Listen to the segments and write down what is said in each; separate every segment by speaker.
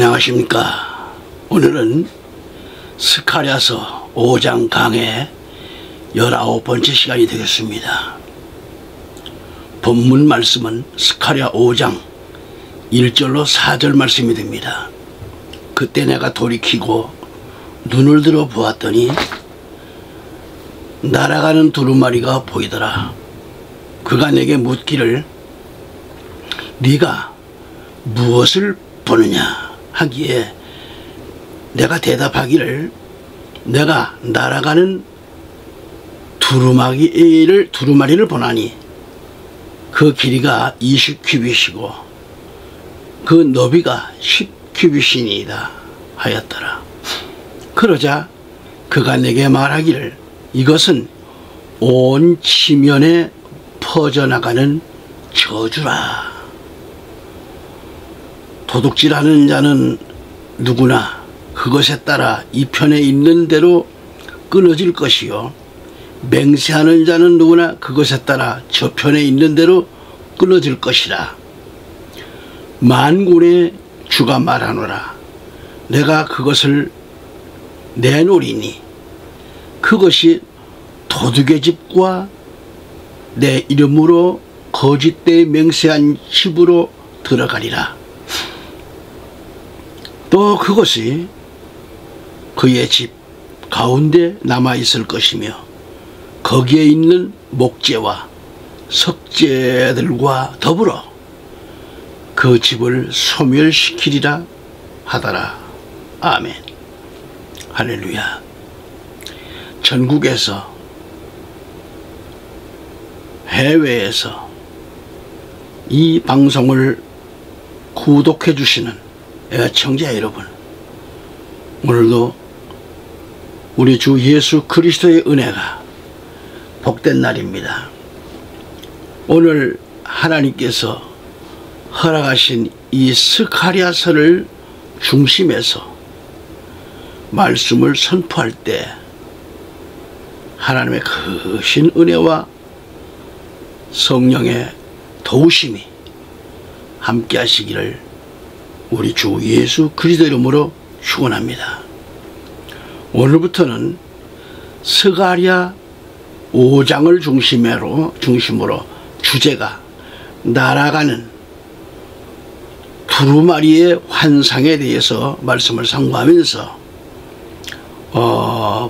Speaker 1: 안녕하십니까. 오늘은 스가랴서 5장 강의 19번째 시간이 되겠습니다. 본문 말씀은 스가랴 5장 1절로 4절 말씀이 됩니다. 그때 내가 돌이키고 눈을 들어 보았더니 날아가는 두루마리가 보이더라. 그가 내게 묻기를 네가 무엇을 보느냐 하기에 내가 대답하기를 내가 날아가는 두루마리를 보나니 그 길이가 20규빗이고 그 너비가 10규빗이니이다 하였더라. 그러자 그가 내게 말하기를 이것은 온 지면에 퍼져나가는 저주라. 도둑질하는 자는 누구나 그것에 따라 이 편에 있는 대로 끊어질 것이요 맹세하는 자는 누구나 그것에 따라 저 편에 있는 대로 끊어질 것이라. 만군의 주가 말하노라. 내가 그것을 내놓으리니 그것이 도둑의 집과 내 이름으로 거짓되이 맹세한 집으로 들어가리라. 또 그것이 그의 집 가운데 남아있을 것이며 거기에 있는 목재와 석재들과 더불어 그 집을 소멸시키리라 하더라. 아멘. 할렐루야. 전국에서 해외에서 이 방송을 구독해 주시는 애청자 여러분, 오늘도 우리 주 예수 그리스도의 은혜가 복된 날입니다. 오늘 하나님께서 허락하신 이 스가랴서를 중심에서 말씀을 선포할 때 하나님의 크신 은혜와 성령의 도우심이 함께 하시기를 우리 주 예수 그리스도 이름으로 축원합니다. 오늘부터는 스가랴 5장을 중심으로 주제가 날아가는 두루마리의 환상에 대해서 말씀을 상고하면서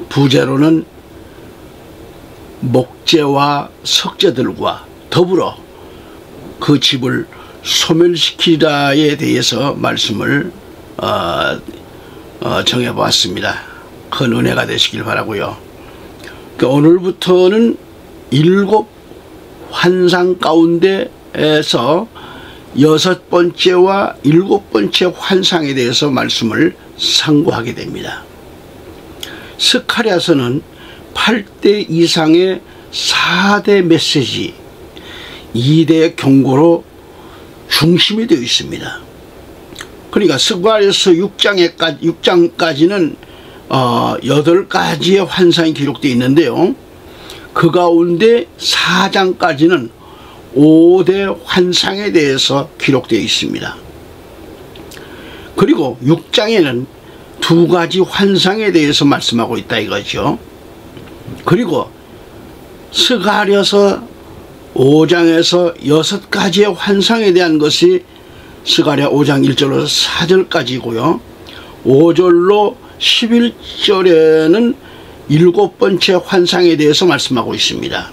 Speaker 1: 부제로는 목재와 석재들과 더불어 그 집을 소멸시키라에 대해서 말씀을 정해보았습니다. 큰 은혜가 되시길 바라고요. 그러니까 오늘부터는 7 환상 가운데에서 6번째와 7번째 환상에 대해서 말씀을 상고하게 됩니다. 스가랴서는 8대 이상의 4대 메시지, 2대 경고로 중심이 되어 있습니다. 그러니까 스가랴서 6장까지는 8가지의 환상이 기록되어 있는데요. 그 가운데 4장까지는 5대 환상에 대해서 기록되어 있습니다. 그리고 6장에는 2가지 환상에 대해서 말씀하고 있다 이거죠. 그리고 스가랴서 5장에서 6가지의 환상에 대한 것이 스가랴 5장 1절로 4절까지고요. 5절로 11절에는 7번째 환상에 대해서 말씀하고 있습니다.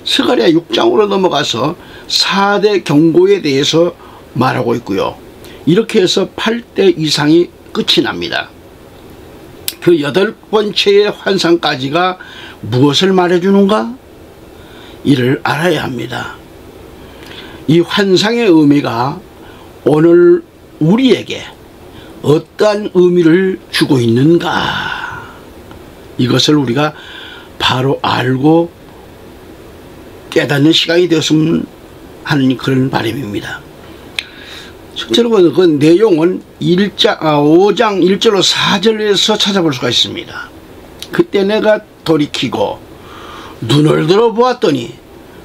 Speaker 1: 스가랴 6장으로 넘어가서 4대 경고에 대해서 말하고 있고요. 이렇게 해서 8대 이상이 끝이 납니다. 그 8번째의 환상까지가 무엇을 말해주는가? 이를 알아야 합니다. 이 환상의 의미가 오늘 우리에게 어떠한 의미를 주고 있는가? 이것을 우리가 바로 알고 깨닫는 시간이 되었으면 하는 그런 바람입니다. 첫째로 그 내용은 5장 1절로 4절에서 찾아볼 수가 있습니다. 그때 내가 돌이키고 눈을 들어 보았더니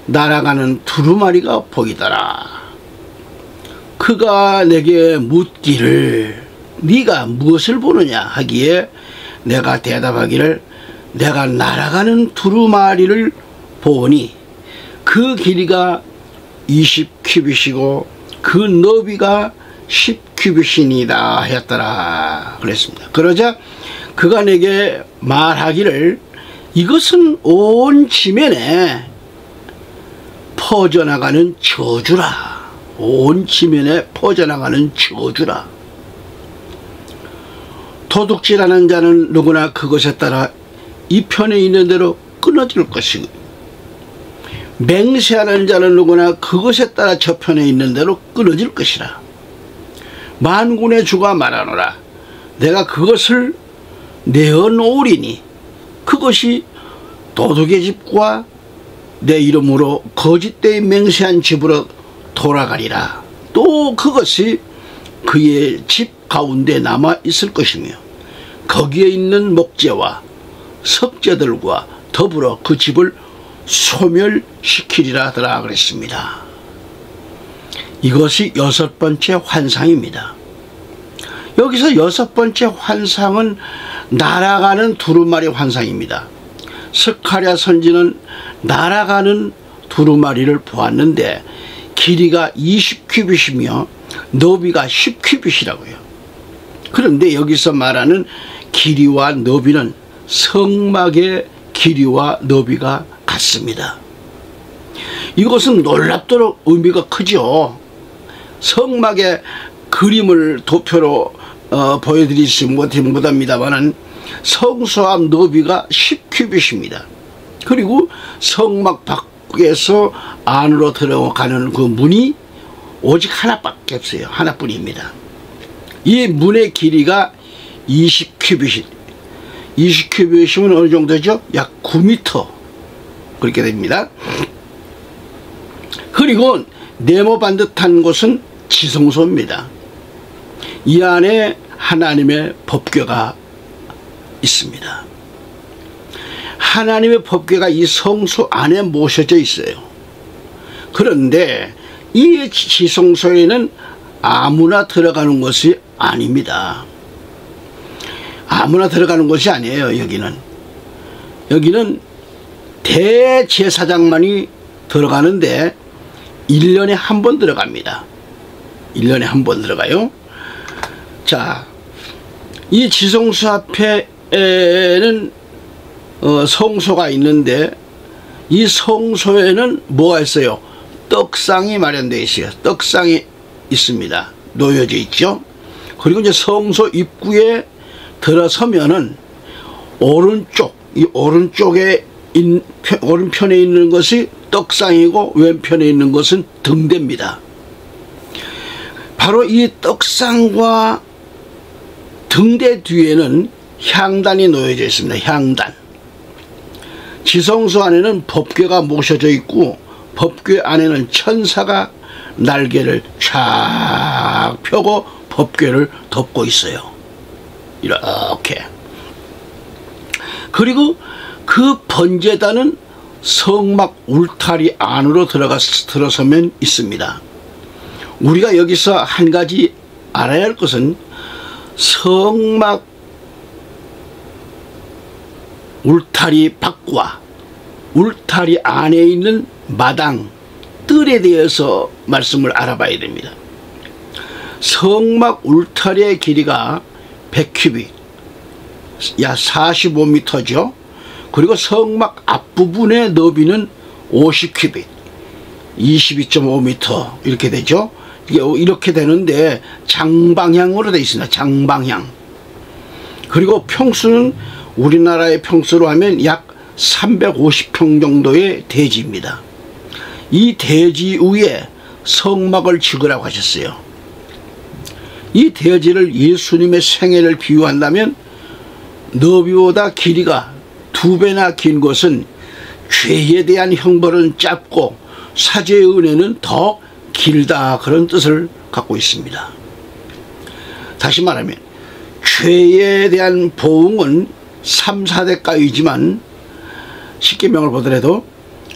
Speaker 1: 날아가는 두루마리가 보이더라. 그가 내게 묻기를 네가 무엇을 보느냐 하기에 내가 대답하기를 내가 날아가는 두루마리를 보니 그 길이가 20규빗이고 그 너비가 10규빗이니이다 하였더라 그랬습니다. 그러자 그가 내게 말하기를 이것은 온 지면에 퍼져나가는 저주라. 온 지면에 퍼져나가는 저주라. 도둑질하는 자는 누구나 그것에 따라 이 편에 있는 대로 끊어질 것이고 맹세하는 자는 누구나 그것에 따라 저 편에 있는 대로 끊어질 것이라. 만군의 주가 말하노라. 내가 그것을 내어놓으리니 그것이 도둑의 집과 내 이름으로 거짓되이 맹세한 집으로 돌아가리라. 또 그것이 그의 집 가운데 남아 있을 것이며 거기에 있는 목재와 석재들과 더불어 그 집을 소멸시키리라 하더라 그랬습니다. 이것이 6번째 환상입니다. 여기서 6번째 환상은 날아가는 두루마리 환상입니다. 스가랴 선지는 날아가는 두루마리를 보았는데 길이가 20규빗이며 너비가 10규빗이라고요. 그런데 여기서 말하는 길이와 너비는 성막의 길이와 너비가 같습니다. 이것은 놀랍도록 의미가 크죠. 성막의 그림을 도표로 보여드리지 못합니다만 성소 앞 너비가 10규빗입니다. 그리고 성막 밖에서 안으로 들어가는 그 문이 오직 하나밖에 없어요. 하나뿐입니다. 이 문의 길이가 20규빗이 20규빗이면 어느 정도죠? 약 9m 그렇게 됩니다. 그리고 네모 반듯한 곳은 지성소입니다. 이 안에 하나님의 법궤가 있습니다. 하나님의 법궤가 이 성소 안에 모셔져 있어요. 그런데 이 지성소에는 아무나 들어가는 것이 아닙니다. 아무나 들어가는 것이 아니에요. 여기는 대제사장만이 들어가는데 1년에 한 번 들어갑니다. 1년에 한 번 들어가요. 자, 이 지성소 앞에는 성소가 있는데 이 성소에는 뭐가 있어요? 떡상이 마련되어 있어요. 떡상이 있습니다. 놓여져 있죠. 그리고 이제 성소 입구에 들어서면은 오른쪽에 오른편에 있는 것이 떡상이고 왼편에 있는 것은 등대입니다. 바로 이 떡상과 등대 뒤에는 향단이 놓여져 있습니다. 향단. 지성소 안에는 법궤가 모셔져 있고 법궤 안에는 천사가 날개를 쫙 펴고 법궤를 덮고 있어요. 이렇게. 그리고 그 번제단은 성막 울타리 안으로 들어서면 있습니다. 우리가 여기서 한 가지 알아야 할 것은 성막 울타리 밖과 울타리 안에 있는 마당, 뜰에 대해서 말씀을 알아봐야 됩니다. 성막 울타리의 길이가 100규빗, 약 45m죠. 그리고 성막 앞부분의 너비는 50규빗, 22.5m 이렇게 되죠. 이렇게 되는데 장방향으로 되어 있습니다. 장방향. 그리고 평수는 우리나라의 평수로 하면 약 350평 정도의 대지입니다. 이 대지 위에 성막을 지으라고 하셨어요. 이 대지를 예수님의 생애를 비유한다면 너비보다 길이가 2배나 긴 것은 죄에 대한 형벌은 짧고 사죄의 은혜는 더 길다, 그런 뜻을 갖고 있습니다. 다시 말하면 죄에 대한 보응은 3, 4대까지지만 십계명을 보더라도,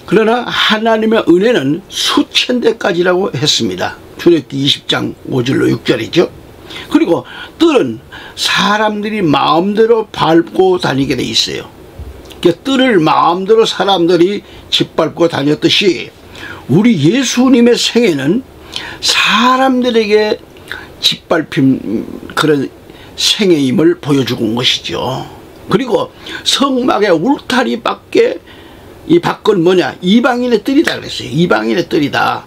Speaker 1: 그러나 하나님의 은혜는 수천 대까지라고 했습니다. 출애굽기 20장 5절로 6절이죠. 그리고 뜰은 사람들이 마음대로 밟고 다니게 돼 있어요. 뜰을 마음대로 사람들이 짓밟고 다녔듯이 우리 예수님의 생애는 사람들에게 짓밟힌 그런 생애임을 보여주고 온 것이죠. 그리고 성막의 울타리 밖에 이 밖은 뭐냐? 이방인의 뜰이다 그랬어요. 이방인의 뜰이다.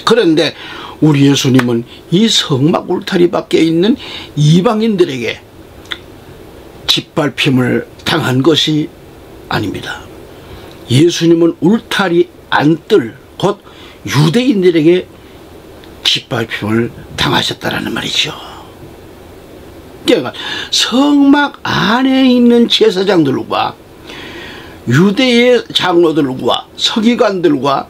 Speaker 1: 그런데 우리 예수님은 이 성막 울타리 밖에 있는 이방인들에게 짓밟힘을 당한 것이 아닙니다. 예수님은 울타리 안뜰 곧 유대인들에게 짓밟힘을 당하셨다라는 말이죠. 그러니까 성막 안에 있는 제사장들과 유대의 장로들과 서기관들과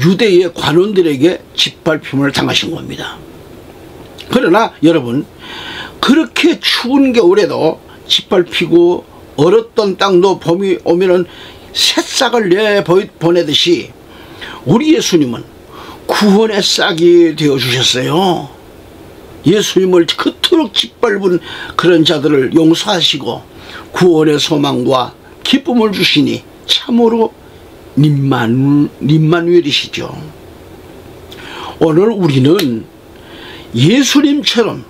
Speaker 1: 유대의 관원들에게 짓밟힘을 당하신 겁니다. 그러나 여러분, 그렇게 추운 겨울에도 짓밟히고 얼었던 땅도 봄이 오면은 새싹을 내보내듯이 우리 예수님은 구원의 싹이 되어주셨어요. 예수님을 그토록 짓밟은 그런 자들을 용서하시고 구원의 소망과 기쁨을 주시니 참으로 님마누엘이시죠. 오늘 우리는 예수님처럼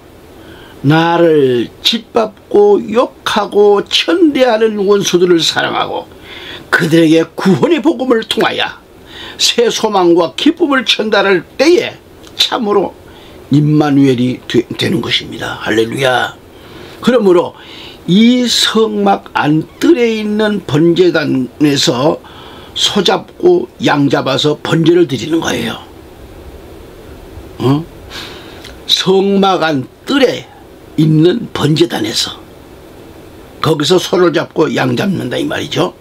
Speaker 1: 나를 짓밟고 욕하고 천대하는 원수들을 사랑하고 그들에게 구원의 복음을 통하여 새 소망과 기쁨을 전달할 때에 참으로 임마누엘이 되는 것입니다. 할렐루야. 그러므로 이 성막 안뜰에 있는 번제단에서 소 잡고 양 잡아서 번제를 드리는 거예요. 성막 안뜰에 있는 번제단에서 거기서 소를 잡고 양 잡는다 이 말이죠.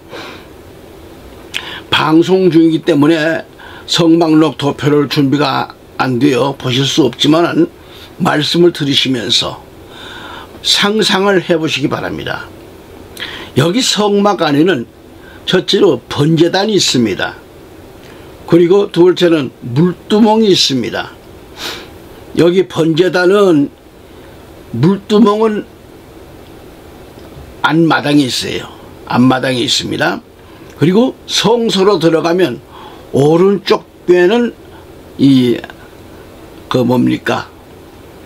Speaker 1: 방송 중이기 때문에 성막록 도표를 준비가 안 되어 보실 수 없지만 말씀을 들으시면서 상상을 해보시기 바랍니다. 여기 성막 안에는 첫째로 번제단이 있습니다. 그리고 두 번째는 물두멍이 있습니다. 여기 번제단은 물두멍은 안마당에 있어요. 안마당에 있습니다. 그리고 성소로 들어가면 오른쪽 뼈에는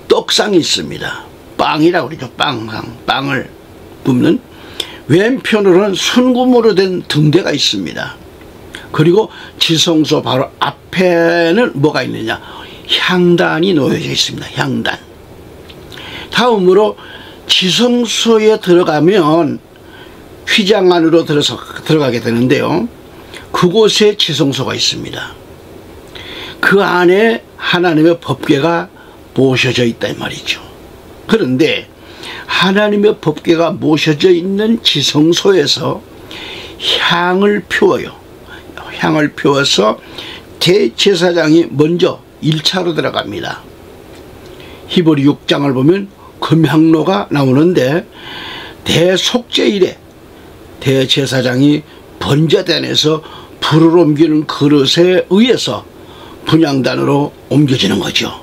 Speaker 1: 떡상이 있습니다. 빵이라고 그러죠. 빵을 굽는. 왼편으로는 순금으로 된 등대가 있습니다. 그리고 지성소 바로 앞에는 뭐가 있느냐? 향단이 놓여져 있습니다. 향단. 다음으로 지성소에 들어가면 휘장 안으로 들어가게 되는데요. 그곳에 지성소가 있습니다. 그 안에 하나님의 법궤가 모셔져 있다 이 말이죠. 그런데 하나님의 법궤가 모셔져 있는 지성소에서 향을 피워요. 향을 피워서 대제사장이 먼저 1차로 들어갑니다. 히브리 6장을 보면 금향로가 나오는데 대속죄일에 대제사장이 번제단에서 불을 옮기는 그릇에 의해서 분향단으로 옮겨지는 거죠.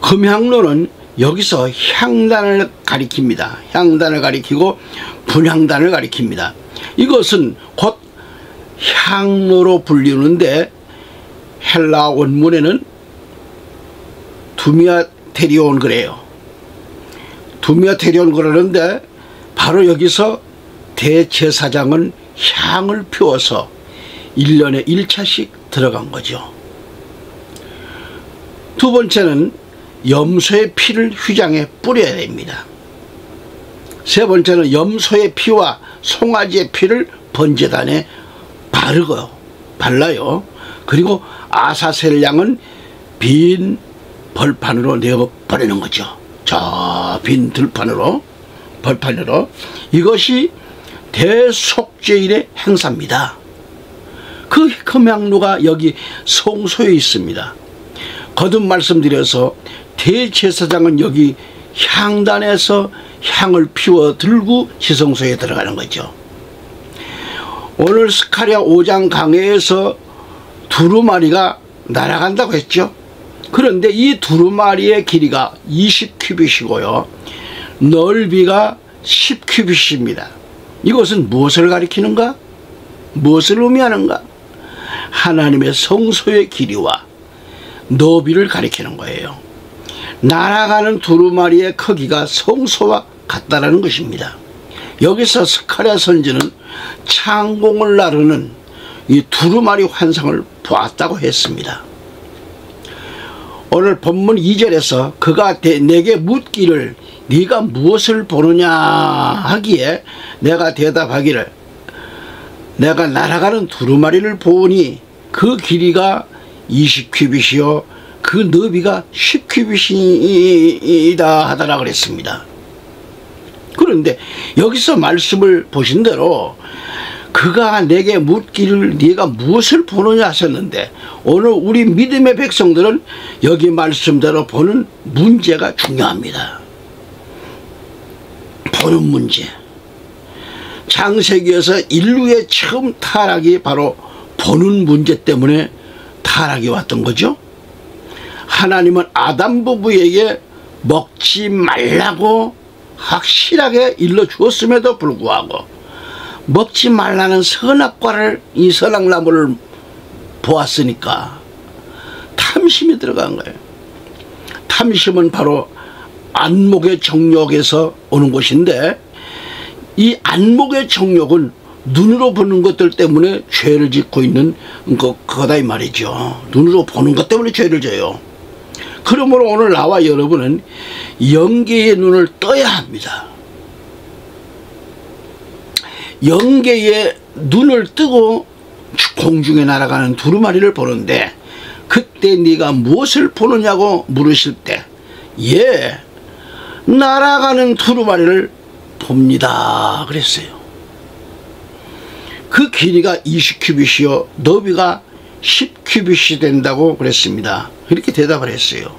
Speaker 1: 금향로는 여기서 향단을 가리킵니다. 향단을 가리키고 분향단을 가리킵니다. 이것은 곧 향로로 불리는데 헬라 원문에는 두미아테리온 그래요. 두미아테리온 그러는데 바로 여기서 대제사장은 향을 피워서 1년에 1차씩 들어간 거죠. 두 번째는 염소의 피를 휘장에 뿌려야 됩니다. 세 번째는 염소의 피와 송아지의 피를 번제단에 발라요. 그리고 아사셀 양은 빈 벌판으로 내어버리는 거죠. 저 빈 들판으로, 벌판으로. 이것이 대속죄일의 행사입니다. 그 금향로가 여기 성소에 있습니다. 거듭 말씀드려서 대제사장은 여기 향단에서 향을 피워 들고 지성소에 들어가는 거죠. 오늘 스가랴 5장 강해에서 두루마리가 날아간다고 했죠. 그런데 이 두루마리의 길이가 20규빗이고요. 넓이가 10규빗입니다. 이것은 무엇을 가리키는가? 무엇을 의미하는가? 하나님의 성소의 길이와 너비를 가리키는 거예요. 날아가는 두루마리의 크기가 성소와 같다라는 것입니다. 여기서 스가랴 선지는 창공을 나르는 이 두루마리 환상을 보았다고 했습니다. 오늘 본문 2절에서 그가 내게 묻기를 네가 무엇을 보느냐 하기에 내가 대답하기를 내가 날아가는 두루마리를 보니 그 길이가 20규빗이요 그 너비가 10규빗이다 하더라 그랬습니다. 그런데 여기서 말씀을 보신 대로 그가 내게 묻기를 네가 무엇을 보느냐 하셨는데 오늘 우리 믿음의 백성들은 여기 말씀대로 보는 문제가 중요합니다. 보는 문제. 창세기에서 인류의 처음 타락이 바로 보는 문제 때문에 타락이 왔던 거죠. 하나님은 아담 부부에게 먹지 말라고 확실하게 일러주었음에도 불구하고 먹지 말라는 선악과를 이 선악나무를 보았으니까 탐심이 들어간 거예요. 탐심은 바로 안목의 정욕에서 오는 것인데 이 안목의 정욕은 눈으로 보는 것들 때문에 죄를 짓고 있는 거다 이 말이죠. 눈으로 보는 것 때문에 죄를 져요. 그러므로 오늘 나와 여러분은 영계의 눈을 떠야 합니다. 영계의 눈을 뜨고 공중에 날아가는 두루마리를 보는데 그때 네가 무엇을 보느냐고 물으실 때 예, 날아가는 두루마리를 봅니다 그랬어요. 그 길이가 20규빗이요 너비가 10규빗이 된다고 그랬습니다. 이렇게 대답을 했어요.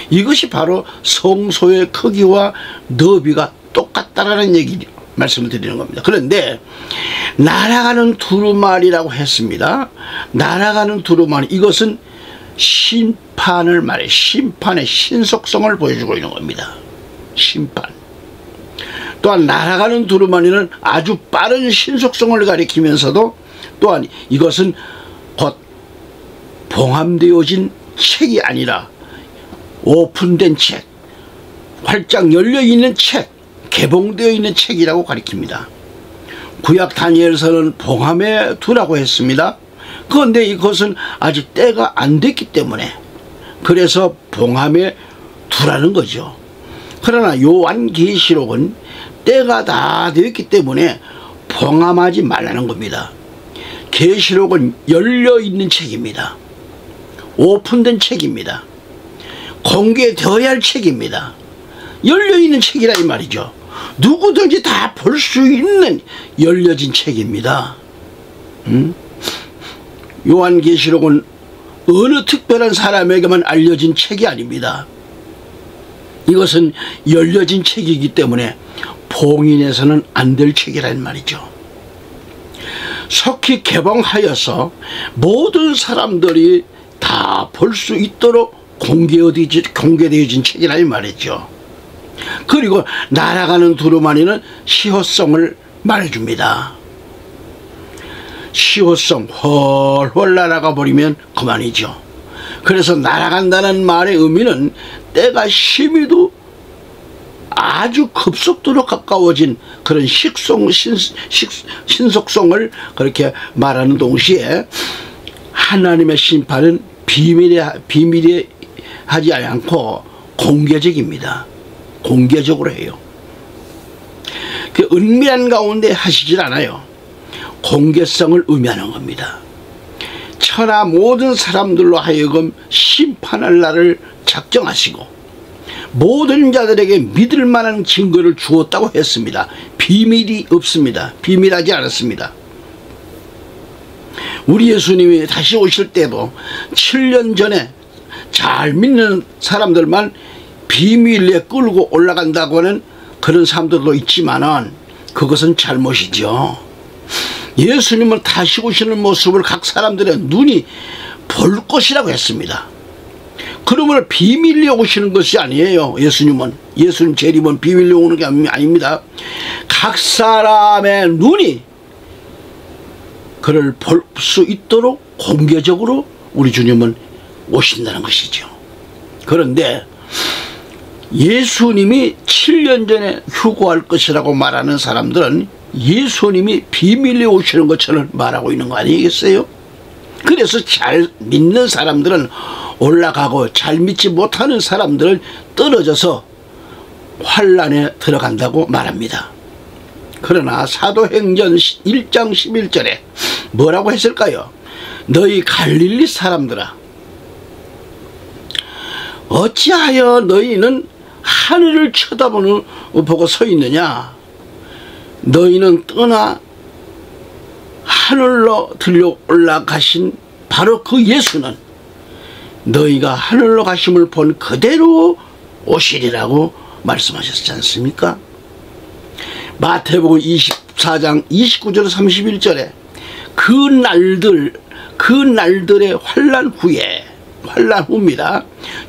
Speaker 1: 이것이 바로 성소의 크기와 너비가 똑같다라는 얘기 말씀을 드리는 겁니다. 그런데 날아가는 두루마리라고 했습니다. 날아가는 두루마리 이것은 심판을 말해 심판의 신속성을 보여주고 있는 겁니다. 심판. 또한 날아가는 두루마리는 아주 빠른 신속성을 가리키면서도 또한 이것은 곧 봉함되어진 책이 아니라 오픈된 책, 활짝 열려있는 책, 개봉되어 있는 책이라고 가리킵니다. 구약 다니엘서는 봉함에 두라고 했습니다. 그런데 이것은 아직 때가 안 됐기 때문에 그래서 봉함에 두라는 거죠. 그러나 요한계시록은 때가 다 되었기 때문에 봉함하지 말라는 겁니다. 계시록은 열려있는 책입니다. 오픈된 책입니다. 공개되어야 할 책입니다. 열려있는 책이라 이 말이죠. 누구든지 다 볼 수 있는 열려진 책입니다. 요한계시록은 어느 특별한 사람에게만 알려진 책이 아닙니다. 이것은 열려진 책이기 때문에 봉인해서는 안 될 책이란 말이죠. 속히 개봉하여서 모든 사람들이 다 볼 수 있도록 공개되어진 책이라 이 말이죠. 그리고 날아가는 두루마리는 시호성을 말해줍니다. 시호성, 훨훨 날아가 버리면 그만이죠. 그래서 날아간다는 말의 의미는 때가 심히도 아주 급속도로 가까워진 그런 신속성을 그렇게 말하는 동시에 하나님의 심판은 비밀에 하지 않고 공개적입니다. 공개적으로 해요. 그 은밀한 가운데 하시질 않아요. 공개성을 의미하는 겁니다. 천하 모든 사람들로 하여금 심판할 날을 작정하시고 모든 자들에게 믿을 만한 증거를 주었다고 했습니다. 비밀이 없습니다. 비밀하지 않았습니다. 우리 예수님이 다시 오실 때도 7년 전에 잘 믿는 사람들만 비밀리에 끌고 올라간다고 하는 그런 사람들도 있지만은 그것은 잘못이죠. 예수님은 다시 오시는 모습을 각 사람들의 눈이 볼 것이라고 했습니다. 그러므로 비밀리에 오시는 것이 아니에요. 예수님 재림은 비밀리에 오는 게 아닙니다. 각 사람의 눈이 그를 볼 수 있도록 공개적으로 우리 주님은 오신다는 것이죠. 그런데 예수님이 7년 전에 휴거할 것이라고 말하는 사람들은 예수님이 비밀리에 오시는 것처럼 말하고 있는 거 아니겠어요? 그래서 잘 믿는 사람들은 올라가고 잘 믿지 못하는 사람들은 떨어져서 환란에 들어간다고 말합니다. 그러나 사도행전 1장 11절에 뭐라고 했을까요? 너희 갈릴리 사람들아, 어찌하여 너희는 하늘을 보고 서 있느냐? 너희는 떠나 하늘로 들려 올라가신 바로 그 예수는 너희가 하늘로 가심을 본 그대로 오시리라고 말씀하셨지 않습니까? 마태복음 24장 29절 31절에 그 날들의 환난 후입니다.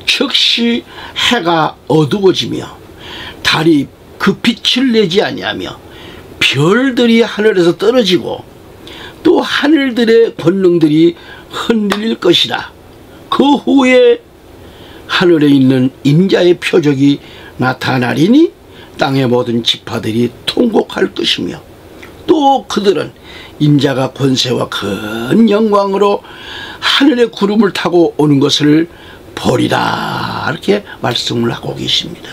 Speaker 1: 즉시 해가 어두워지며 달이 그 빛을 내지 아니하며 별들이 하늘에서 떨어지고 또 하늘들의 권능들이 흔들릴 것이라. 그 후에 하늘에 있는 인자의 표적이 나타나리니 땅의 모든 지파들이 통곡할 것이며 또 그들은 인자가 권세와 큰 영광으로 하늘의 구름을 타고 오는 것을 보리라. 이렇게 말씀을 하고 계십니다.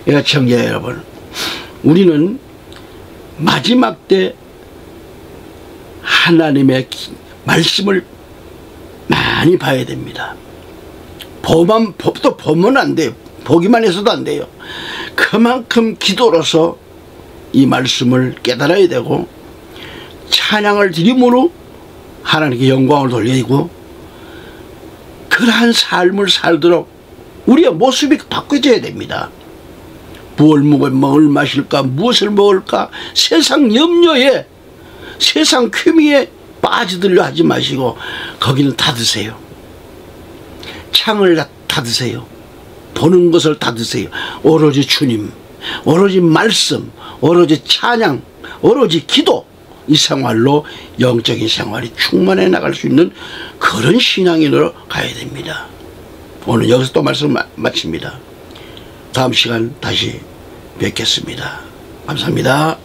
Speaker 1: 애청자 여러분, 우리는 마지막 때 하나님의 말씀을 많이 봐야 됩니다. 법도 보면 안 돼요. 보기만 해서도 안 돼요. 그만큼 기도로서 이 말씀을 깨달아야 되고 찬양을 드림으로 하나님께 영광을 돌리고 그러한 삶을 살도록 우리의 모습이 바뀌어져야 됩니다. 무엇을 먹을 마실까, 무엇을 먹을까, 세상 염려에, 세상 쾌미에 빠져들려 하지 마시고 거기는 닫으세요. 창을 닫으세요. 보는 것을 닫으세요. 오로지 주님, 오로지 말씀, 오로지 찬양, 오로지 기도, 이 생활로 영적인 생활이 충만해 나갈 수 있는 그런 신앙인으로 가야 됩니다. 오늘 여기서 또 말씀 마칩니다. 다음 시간 다시 뵙겠습니다. 감사합니다.